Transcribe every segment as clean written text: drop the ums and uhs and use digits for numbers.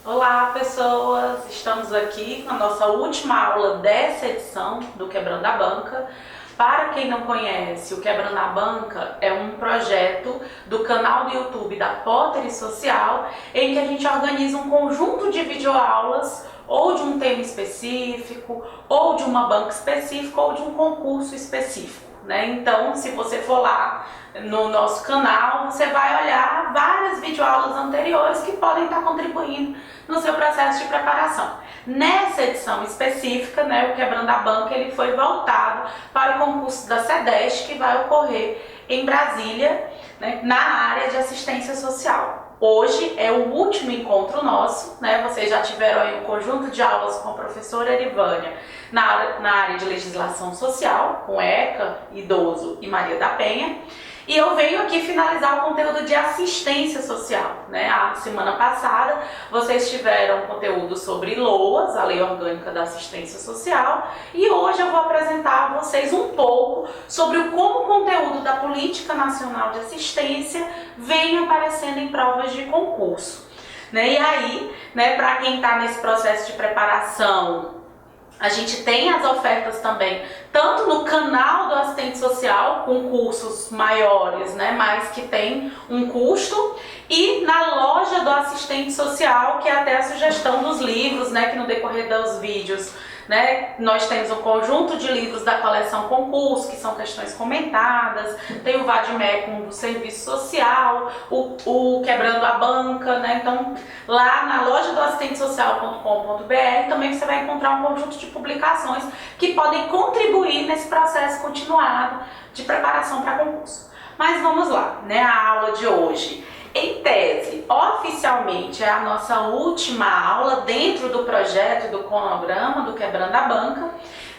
Olá, pessoas! Estamos aqui com a nossa última aula dessa edição do Quebrando a Banca. Para quem não conhece, o Quebrando a Banca é um projeto do canal do YouTube da Potter Social, em que a gente organiza um conjunto de videoaulas ou de um tema específico, ou de uma banca específica, ou de um concurso específico, né? Então, se você for lá no nosso canal, você vai olhar várias videoaulas anteriores que podem estar contribuindo no seu processo de preparação. Nessa edição específica, né, o Quebrando a Banca ele foi voltado para o concurso da SEDESC, que vai ocorrer em Brasília, né, na área de assistência social. Hoje é o último encontro nosso, né? Vocês já tiveram aí um conjunto de aulas com a professora Erivânia na área de legislação social, com ECA, Idoso e Maria da Penha. E eu venho aqui finalizar o conteúdo de assistência social, né? A semana passada vocês tiveram conteúdo sobre LOAS, a Lei Orgânica da Assistência Social, e hoje eu vou apresentar a vocês um pouco sobre como o conteúdo da Política Nacional de Assistência vem aparecendo em provas de concurso, né? E aí, né, para quem está nesse processo de preparação, a gente tem as ofertas também, tanto no canal do assistente social, com cursos maiores, né, mas que tem um custo, e na loja do assistente social, que é até a sugestão dos livros, né, que no decorrer dos vídeos, né, nós temos um conjunto de livros da coleção Concurso, que são questões comentadas, tem o Vademecum do Serviço Social, o Quebrando a Banca, né? Então lá na loja do assistentesocial.com.br também você vai encontrar um conjunto de publicações que podem contribuir nesse processo continuado de preparação para concurso. Mas vamos lá, né, a aula de hoje. Em tese, oficialmente é a nossa última aula dentro do projeto do cronograma do Quebrando a Banca.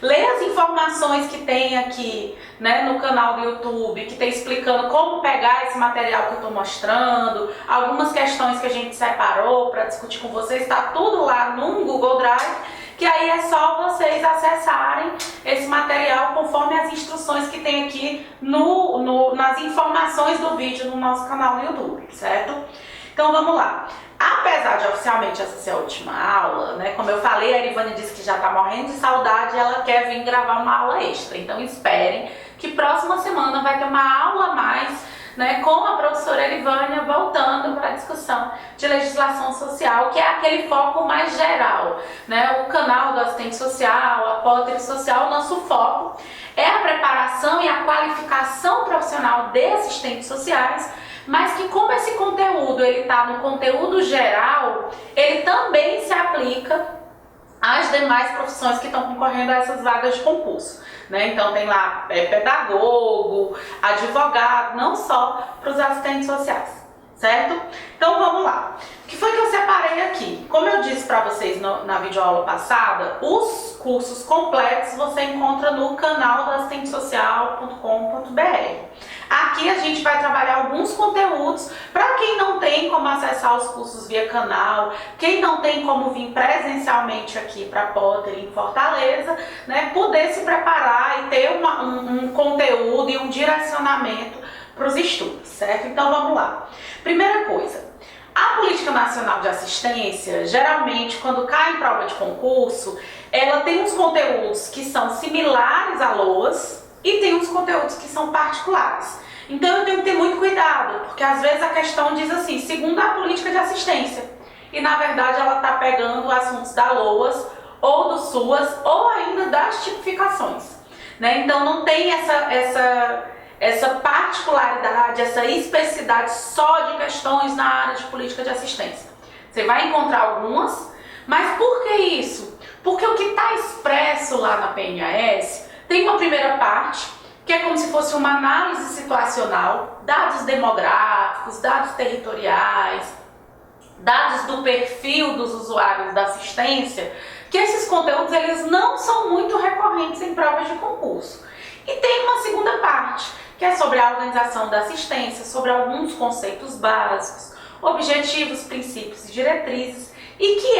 Leia as informações que tem aqui, né, no canal do YouTube, que tem explicando como pegar esse material que eu estou mostrando, algumas questões que a gente separou para discutir com vocês, está tudo lá no Google Drive, que aí é só vocês acessarem esse material conforme as instruções que tem aqui nas informações do vídeo no nosso canal no YouTube, certo? Então vamos lá. Apesar de oficialmente essa ser a última aula, né, como eu falei, a Erivânia disse que já está morrendo de saudade e ela quer vir gravar uma aula extra. Então esperem que próxima semana vai ter uma aula a mais, né, com a professora Erivânia voltando para a discussão de legislação social, que é aquele foco mais geral, né? O canal do assistente social, a Potter Social, o nosso foco é a preparação e a qualificação profissional de assistentes sociais, mas que como esse conteúdo ele está no conteúdo geral, ele também se aplica às demais profissões que estão concorrendo a essas vagas de concurso, né? Então tem lá pedagogo, advogado, não só para os assistentes sociais, certo? Então vamos lá. O que foi que eu separei aqui? Como eu disse para vocês na videoaula passada, os cursos completos você encontra no canal do assistentesocial.com.br. Aqui a gente vai trabalhar alguns conteúdos para quem não tem como acessar os cursos via canal, quem não tem como vir presencialmente aqui para a Potter em Fortaleza, né, poder se preparar e ter um conteúdo e um direcionamento para os estudos, certo? Então vamos lá. Primeira coisa, a Política Nacional de Assistência, geralmente quando cai em prova de concurso, ela tem uns conteúdos que são similares a LOAS, e tem uns conteúdos que são particulares. Então eu tenho que ter muito cuidado, porque às vezes a questão diz assim, segundo a política de assistência, e na verdade ela está pegando assuntos da LOAS, ou do SUAS, ou ainda das tipificações, né? Então não tem essa particularidade, essa especificidade só de questões na área de política de assistência. Você vai encontrar algumas, mas por que isso? Porque o que está expresso lá na PNAS tem uma primeira parte, que é como se fosse uma análise situacional, dados demográficos, dados territoriais, dados do perfil dos usuários da assistência, que esses conteúdos eles não são muito recorrentes em provas de concurso. E tem uma segunda parte, que é sobre a organização da assistência, sobre alguns conceitos básicos, objetivos, princípios e diretrizes, e que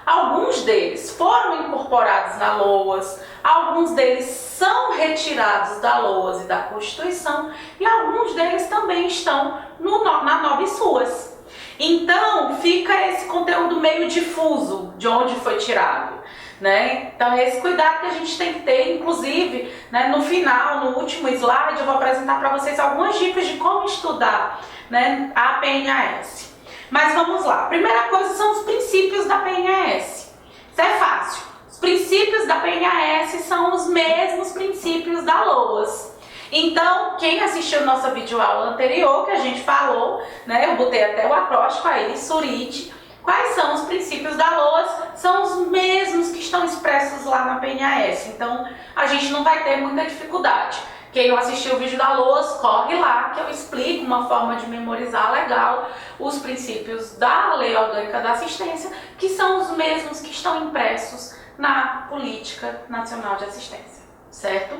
alguns deles foram incorporados na LOAS, alguns deles são retirados da LOAS e da Constituição, e alguns deles também estão na NOB SUAS. Então fica esse conteúdo meio difuso de onde foi tirado, né? Então é esse cuidado que a gente tem que ter, inclusive, né, no final, no último slide, eu vou apresentar para vocês algumas dicas de como estudar, né, a PNAS. Mas vamos lá, a primeira coisa são os princípios da PNAS. Isso é fácil, os princípios da PNAS são os mesmos princípios da LOAS. Então, quem assistiu nossa videoaula anterior, que a gente falou, né, eu botei até o acróstico aí, SURIT. Quais são os princípios da LOAS? São os mesmos que estão expressos lá na PNAS. Então, a gente não vai ter muita dificuldade. Quem não assistiu o vídeo da LOAS, corre lá que eu explico uma forma de memorizar legal os princípios da Lei Orgânica da Assistência, que são os mesmos que estão impressos na Política Nacional de Assistência, certo?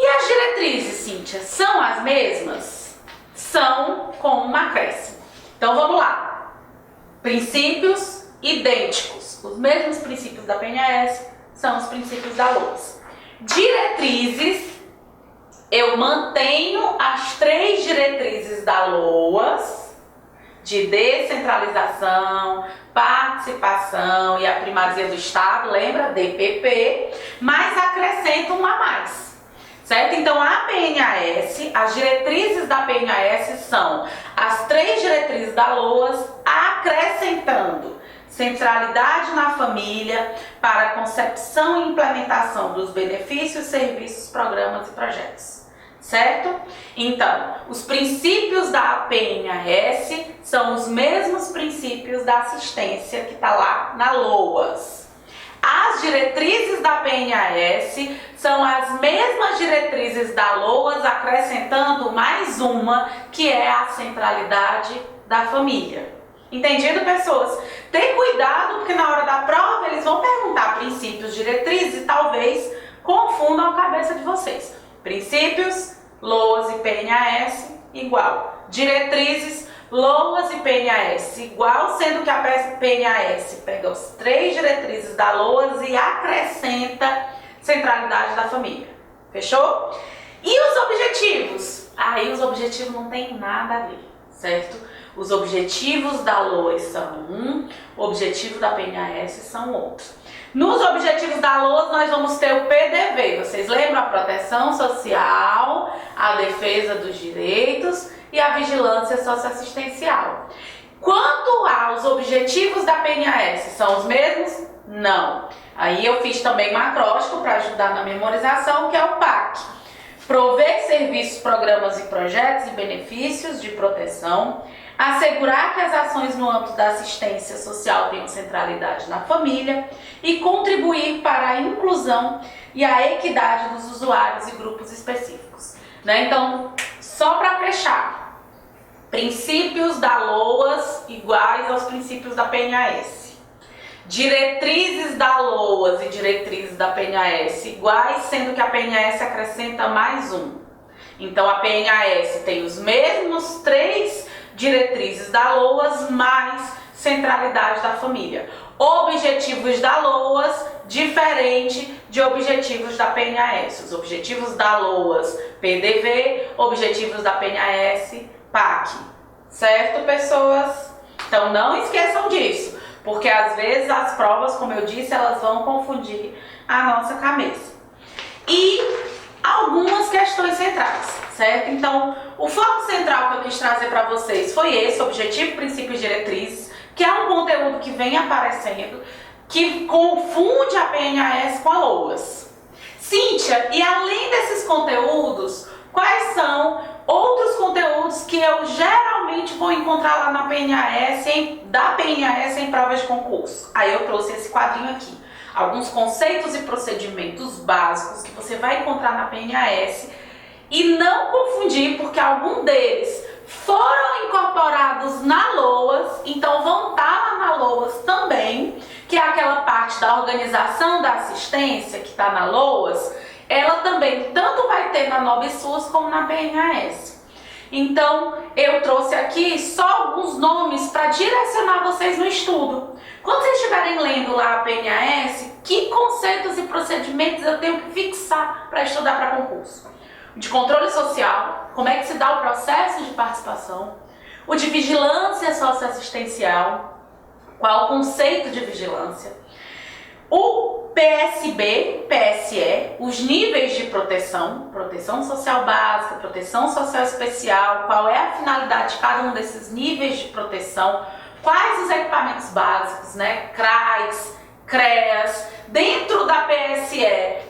E as diretrizes, Cíntia, são as mesmas? São com um acréscimo. Então vamos lá. Princípios idênticos. Os mesmos princípios da PNAS são os princípios da LOAS. Diretrizes, eu mantenho as 3 diretrizes da LOAS, de descentralização, participação e a primazia do Estado, lembra? DPP, mas acrescento uma a mais. Certo? Então, a PNAS, as diretrizes da PNAS são as 3 diretrizes da LOAS, acrescentando centralidade na família para a concepção e implementação dos benefícios, serviços, programas e projetos. Certo? Então, os princípios da PNAS são os mesmos princípios da assistência que está lá na LOAS. As diretrizes da PNAS são as mesmas diretrizes da LOAS, acrescentando mais uma, que é a centralidade da família. Entendido, pessoas? Tem cuidado, porque na hora da prova eles vão perguntar princípios, diretrizes e talvez confundam a cabeça de vocês. Princípios, LOAS e PNAS igual. Diretrizes, LOAS e PNAS igual, sendo que a PNAS pega as 3 diretrizes da LOAS e acrescenta centralidade da família. Fechou? E os objetivos? Aí os objetivos não tem nada a ver, certo? Os objetivos da LOAS são um, o objetivo da PNAS são outro. Nos objetivos da LOAS nós vamos ter o PDV, vocês lembram? A proteção social, a defesa dos direitos e a vigilância socioassistencial. Quanto aos objetivos da PNAS, são os mesmos? Não. Aí eu fiz também um acróstico para ajudar na memorização, que é o PAC. Prover serviços, programas e projetos e benefícios de proteção, assegurar que as ações no âmbito da assistência social tenham centralidade na família e contribuir para a inclusão e a equidade dos usuários e grupos específicos. Né? Então, só para fechar, princípios da LOAS iguais aos princípios da PNAS. Diretrizes da LOAS e diretrizes da PNAS iguais, sendo que a PNAS acrescenta mais um. Então, a PNAS tem os mesmos 3 diretrizes da LOAS mais centralidade da família. Objetivos da LOAS diferente de objetivos da PNAS. Os objetivos da LOAS, PDV, objetivos da PNAS, PAC. Certo, pessoas? Então não esqueçam disso, porque às vezes as provas, como eu disse, elas vão confundir a nossa cabeça. E algumas questões centrais, certo? Então, o foco central que eu quis trazer para vocês foi esse, objetivo, princípios e diretrizes, que é um conteúdo que vem aparecendo, que confunde a PNAS com a LOAS. Cíntia, e além desses conteúdos, quais são outros conteúdos que eu geralmente vou encontrar lá na PNAS, da PNAS em provas de concurso? Aí eu trouxe esse quadrinho aqui. Alguns conceitos e procedimentos básicos que você vai encontrar na PNAS e não confundir, porque algum deles foram incorporados na LOAS, então vão estar lá na LOAS também, que é aquela parte da organização da assistência que está na LOAS, ela também tanto vai ter na NOBSUS como na PNAS. Então, eu trouxe aqui só alguns nomes para direcionar vocês no estudo. Quando vocês estiverem lendo lá a PNAS, que conceitos e procedimentos eu tenho que fixar para estudar para concurso? De controle social, como é que se dá o processo de participação, o de vigilância socioassistencial, qual o conceito de vigilância, o PSB, PSE, os níveis de proteção, proteção social básica, proteção social especial, qual é a finalidade de cada um desses níveis de proteção, quais os equipamentos básicos, né, CRAS, CREAS, dentro da PSE,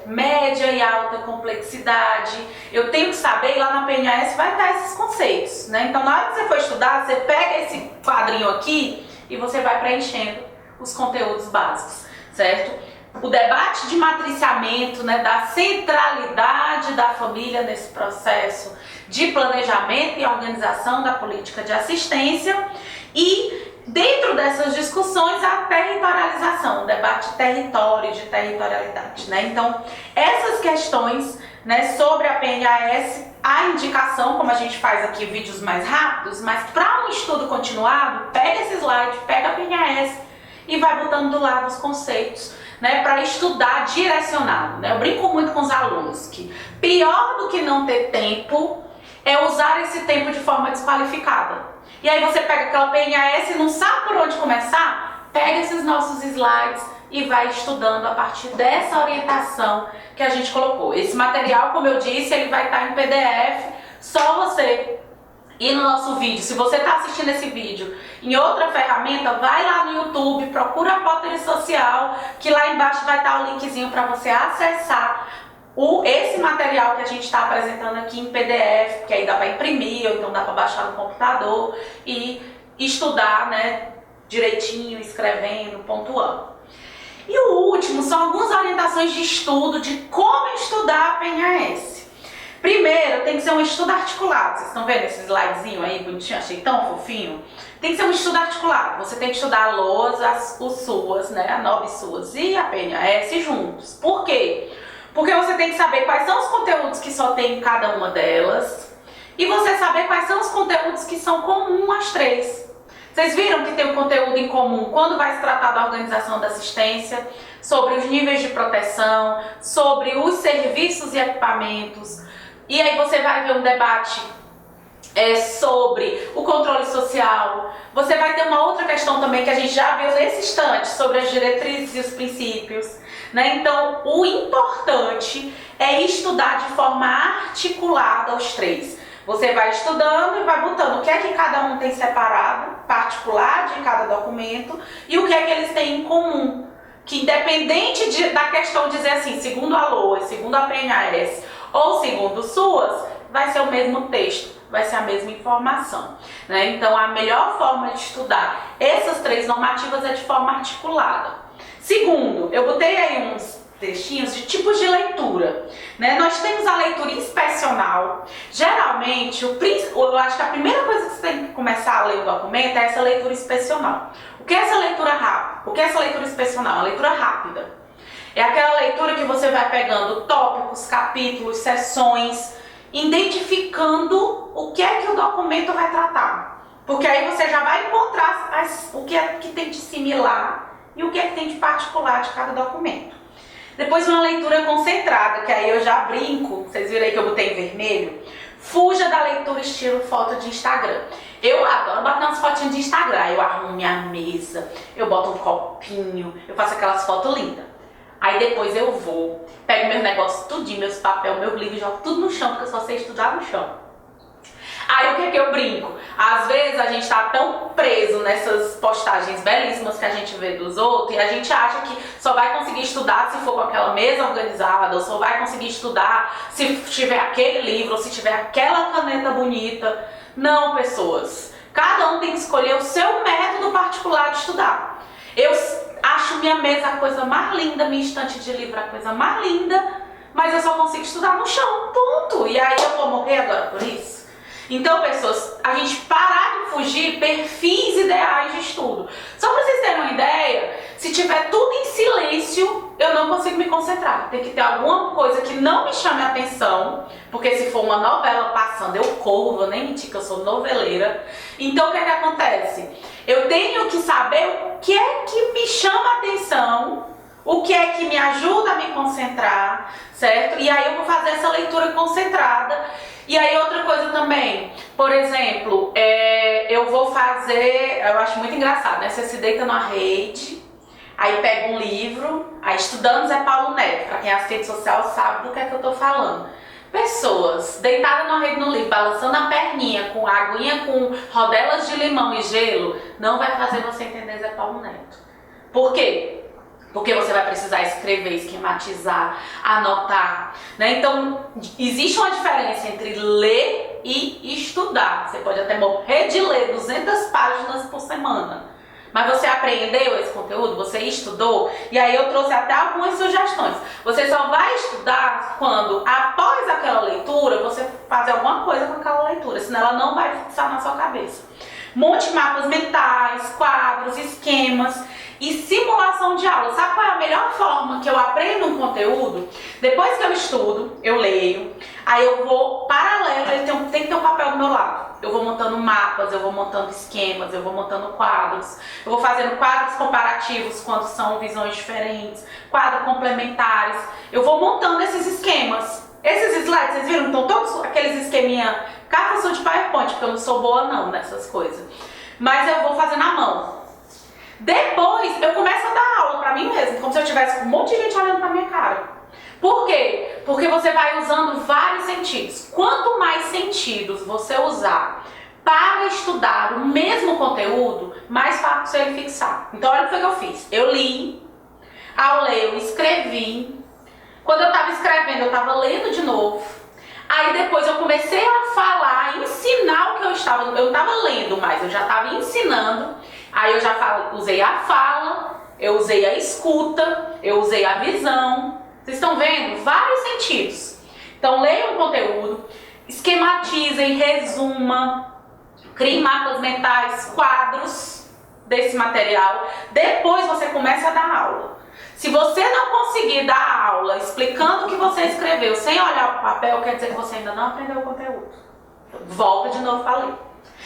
média e alta complexidade, eu tenho que saber, e lá na PNAS vai estar esses conceitos, né? Então na hora que você for estudar, você pega esse quadrinho aqui e você vai preenchendo os conteúdos básicos, certo? O debate de matriciamento, né, da centralidade da família nesse processo de planejamento e organização da política de assistência e dentro dessas discussões a territorialização, o debate de território, de territorialidade, né? Então essas questões, né, sobre a PNAS, a indicação, como a gente faz aqui vídeos mais rápidos, mas para um estudo continuado, pega esse slide, pega a PNAS e vai botando do lado os conceitos, né, para estudar direcionado, né? Eu brinco muito com os alunos que pior do que não ter tempo é usar esse tempo de forma desqualificada. E aí você pega aquela PNAS e não sabe por onde começar, pega esses nossos slides e vai estudando a partir dessa orientação que a gente colocou. Esse material, como eu disse, ele vai estar em PDF, só você ir no nosso vídeo. Se você está assistindo esse vídeo em outra ferramenta, vai lá no YouTube, procura a Pottery Social, que lá embaixo vai estar o linkzinho para você acessar esse material que a gente está apresentando aqui em PDF, que aí dá para imprimir, ou então dá para baixar no computador e estudar, né, direitinho, escrevendo, pontuando. E o último são algumas orientações de estudo de como estudar a PNAS. Primeiro, tem que ser um estudo articulado. Vocês estão vendo esse slidezinho aí, bonitinho, achei tão fofinho? Tem que ser um estudo articulado. Você tem que estudar a LOAS, os SUAS, né, a NOB SUAS e a PNAS juntos. Por quê? Porque você tem que saber quais são os conteúdos que só tem em cada uma delas e você saber quais são os conteúdos que são comuns às três. Vocês viram que tem um conteúdo em comum quando vai se tratar da organização da assistência, sobre os níveis de proteção, sobre os serviços e equipamentos. E aí você vai ver um debate sobre o controle social. Você vai ter uma outra questão também que a gente já viu nesse instante, sobre as diretrizes e os princípios, né? Então, o importante é estudar de forma articulada os três. Você vai estudando e vai botando o que é que cada um tem separado, particular de cada documento, e o que é que eles têm em comum. Que independente da questão dizer assim, segundo a LOAS, segundo a PNAS ou segundo SUAS, vai ser o mesmo texto, vai ser a mesma informação, né? Então, a melhor forma de estudar essas três normativas é de forma articulada. Segundo, eu botei aí uns textinhos de tipos de leitura, né? Nós temos a leitura inspecional. Geralmente, eu acho que a primeira coisa que você tem que começar a ler o documento é essa leitura inspecional. O que é essa leitura rápida? O que é essa leitura inspecional? A leitura rápida é aquela leitura que você vai pegando tópicos, capítulos, seções, identificando o que é que o documento vai tratar. Porque aí você já vai encontrar o que é que tem de similar e o que é que tem de particular de cada documento. Depois uma leitura concentrada, que aí eu já brinco, vocês viram aí que eu botei em vermelho. Fuja da leitura estilo foto de Instagram. Eu adoro bater umas fotinhas de Instagram, eu arrumo minha mesa, eu boto um copinho, eu faço aquelas fotos lindas. Aí depois eu vou, pego meus negócios tudinho, meus papel, meu livro, jogo tudo no chão, porque eu só sei estudar no chão. Aí o que é que eu brinco? Às vezes a gente tá tão preso nessas postagens belíssimas que a gente vê dos outros e a gente acha que só vai conseguir estudar se for com aquela mesa organizada, ou só vai conseguir estudar se tiver aquele livro, ou se tiver aquela caneta bonita. Não, pessoas. Cada um tem que escolher o seu método particular de estudar. Eu acho minha mesa a coisa mais linda, minha estante de livro a coisa mais linda, mas eu só consigo estudar no chão, ponto. E aí eu vou morrer agora por isso? Então, pessoas, a gente parar de fugir perfis ideais de estudo. Só para vocês terem uma ideia, se tiver tudo em silêncio, eu não consigo me concentrar. Tem que ter alguma coisa que não me chame a atenção, porque se for uma novela passando, eu corro, vou nem mentir que eu sou noveleira. Então, o que é que acontece? Eu tenho que saber o que é que me chama a atenção, o que é que me ajuda a me concentrar, certo? E aí eu vou fazer essa leitura concentrada, E aí outra coisa também, por exemplo, eu vou fazer, eu acho muito engraçado, né? Você se deita numa rede, aí pega um livro, aí Estudando Zé Paulo Neto, pra quem é assistente social sabe do que é que eu tô falando. Pessoas deitadas numa rede no livro, balançando a perninha, com aguinha, com rodelas de limão e gelo, não vai fazer você entender Zé Paulo Neto. Por quê? Porque você vai precisar escrever, esquematizar, anotar, né? Então, existe uma diferença entre ler e estudar. Você pode até morrer de ler 200 páginas por semana, mas você aprendeu esse conteúdo, você estudou, e aí eu trouxe até algumas sugestões. Você só vai estudar quando, após aquela leitura, você fazer alguma coisa com aquela leitura, senão ela não vai fixar na sua cabeça. Monte mapas mentais, quadros, esquemas e simulação de aula. Sabe qual é a melhor forma que eu aprendo um conteúdo? Depois que eu estudo, eu leio, aí eu vou, paralelo, ele tem que ter um papel do meu lado. Eu vou montando mapas, eu vou montando esquemas, eu vou montando quadros, eu vou fazendo quadros comparativos quando são visões diferentes, quadros complementares, eu vou montando esses esquemas. Esses slides, vocês viram? Estão todos aqueles esqueminha, capação de PowerPoint, porque eu não sou boa não nessas coisas. Mas eu vou fazendo à mão. Depois eu começo a dar aula pra mim mesmo, como se eu tivesse com um monte de gente olhando pra minha cara. Por quê? Porque você vai usando vários sentidos. Quanto mais sentidos você usar para estudar o mesmo conteúdo, mais fácil ele fixar. Então olha o que foi que eu fiz. Eu li, ao ler eu escrevi. Quando eu estava escrevendo, eu estava lendo de novo. Aí depois eu comecei a falar, ensinar o que eu estava lendo, mas eu já estava ensinando. Aí eu já usei a fala, eu usei a escuta, eu usei a visão. Vocês estão vendo? Vários sentidos. Então leiam o conteúdo, esquematizem, resuma, criem mapas mentais, quadros desse material. Depois você começa a dar aula. Se você não conseguir dar aula explicando o que você escreveu sem olhar para o papel, quer dizer que você ainda não aprendeu o conteúdo. Volta de novo para ler.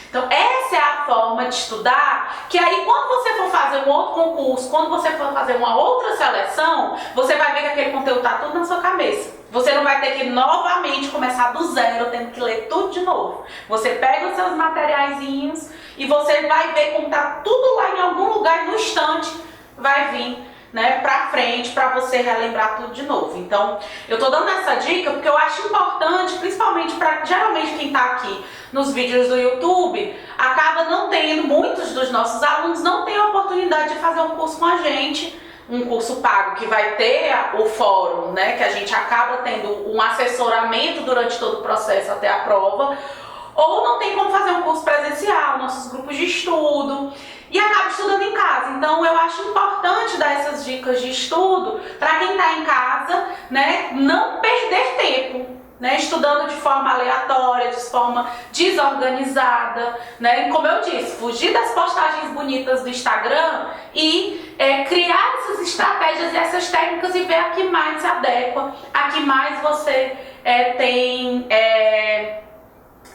Então essa é a forma de estudar, que aí quando você for fazer um outro concurso, quando você for fazer uma outra seleção, você vai ver que aquele conteúdo está tudo na sua cabeça. Você não vai ter que novamente começar do zero, tendo que ler tudo de novo. Você pega os seus materiaizinhos e você vai ver como está tudo lá em algum lugar no estante, vai vir, né, pra frente, pra você relembrar tudo de novo. Então, eu tô dando essa dica porque eu acho importante, principalmente para geralmente quem tá aqui nos vídeos do YouTube, acaba não tendo, muitos dos nossos alunos não têm a oportunidade de fazer um curso com a gente, um curso pago que vai ter o fórum, né, que a gente acaba tendo um assessoramento durante todo o processo até a prova, ou não tem como fazer um curso presencial, nossos grupos de estudo, e acaba estudando em casa. Então eu acho importante dar essas dicas de estudo para quem está em casa, né, não perder tempo, né, estudando de forma aleatória, de forma desorganizada, né, como eu disse, fugir das postagens bonitas do Instagram e criar essas estratégias e essas técnicas e ver a que mais se adequa, a que mais você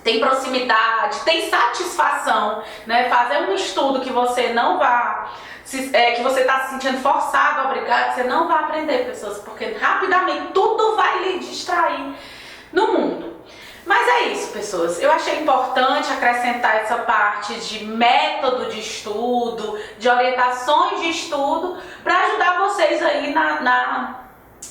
tem proximidade, tem satisfação, né? Fazer um estudo que você não vá, que você está se sentindo forçado, obrigado, você não vai aprender, pessoas, porque rapidamente tudo vai lhe distrair no mundo. Mas é isso, pessoas. Eu achei importante acrescentar essa parte de método de estudo, de orientações de estudo, para ajudar vocês aí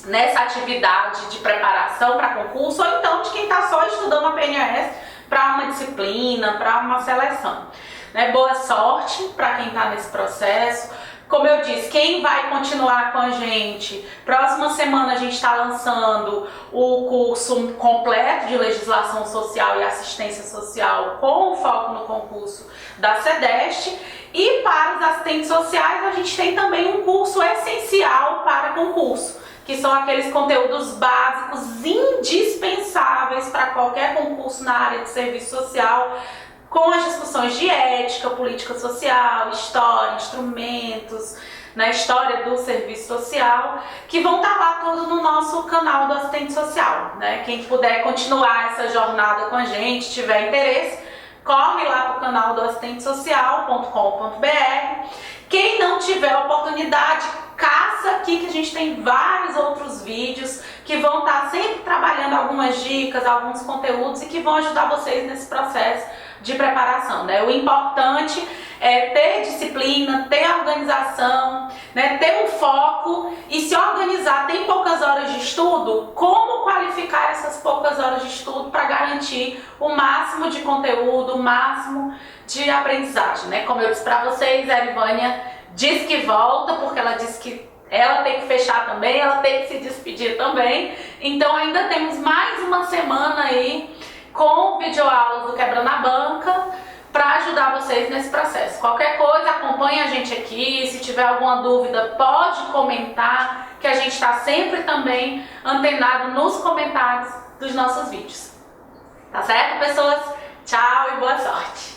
nessa atividade de preparação para concurso, ou então de quem está só estudando a PNAS para uma disciplina, para uma seleção. Né? Boa sorte para quem está nesse processo. Como eu disse, quem vai continuar com a gente, próxima semana a gente está lançando o curso completo de legislação social e assistência social com foco no concurso da SEDEST. E para os assistentes sociais a gente tem também um curso essencial para concurso, que são aqueles conteúdos básicos indispensáveis para qualquer concurso na área de serviço social, com as discussões de ética, política social, história, instrumentos, na história do serviço social, que vão estar lá tudo no nosso canal do assistente social, né? Quem puder continuar essa jornada com a gente, tiver interesse, corre lá para o canal do assistentesocial.com.br. Quem não tiver oportunidade, caça aqui que a gente tem vários outros vídeos que vão estar sempre trabalhando algumas dicas, alguns conteúdos e que vão ajudar vocês nesse processo de preparação, né? O importante é ter disciplina, ter organização, né? Ter um foco e se organizar. Tem poucas horas de estudo, como qualificar essas poucas horas de estudo para garantir o máximo de conteúdo, o máximo de aprendizagem, né? Como eu disse para vocês, a Erivânia diz que volta, porque ela disse que ela tem que fechar também, ela tem que se despedir também. Então ainda temos mais uma semana aí com videoaulas do Quebrando a Banca para ajudar vocês nesse processo. Qualquer coisa, acompanhe a gente aqui. Se tiver alguma dúvida, pode comentar, que a gente está sempre também antenado nos comentários dos nossos vídeos. Tá certo, pessoas? Tchau e boa sorte!